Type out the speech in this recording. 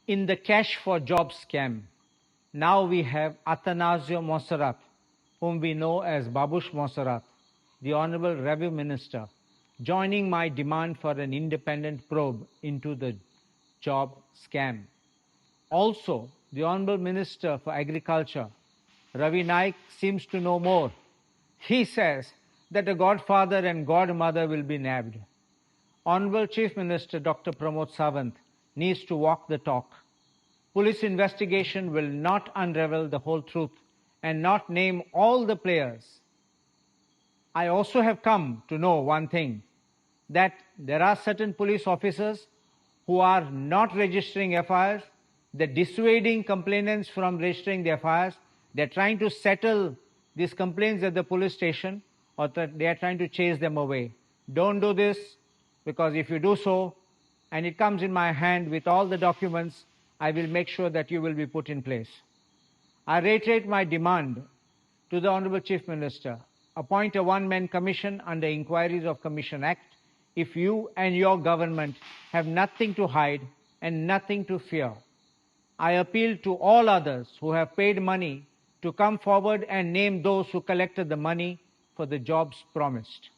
In the cash for jobs scam, now we have Atanasio Monserrat, whom we know as Babush Monserrat, the Honorable Revenue Minister, joining my demand for an independent probe into the job scam. Also, the Honorable Minister for Agriculture, Ravi Naik, seems to know more. He says that a godfather and godmother will be nabbed. Honorable Chief Minister Dr. Pramod Sawant needs to walk the talk. Police investigation will not unravel the whole truth and not name all the players. I also have come to know one thing, that there are certain police officers who are not registering FIRs, they're dissuading complainants from registering their FIRs, they're trying to settle these complaints at the police station, or that they are trying to chase them away. Don't do this, because if you do so, and it comes in my hand with all the documents, I will make sure that you will be put in place. I reiterate my demand to the Honorable Chief Minister, appoint a one-man commission under Inquiries of Commission Act if you and your government have nothing to hide and nothing to fear. I appeal to all others who have paid money to come forward and name those who collected the money for the jobs promised.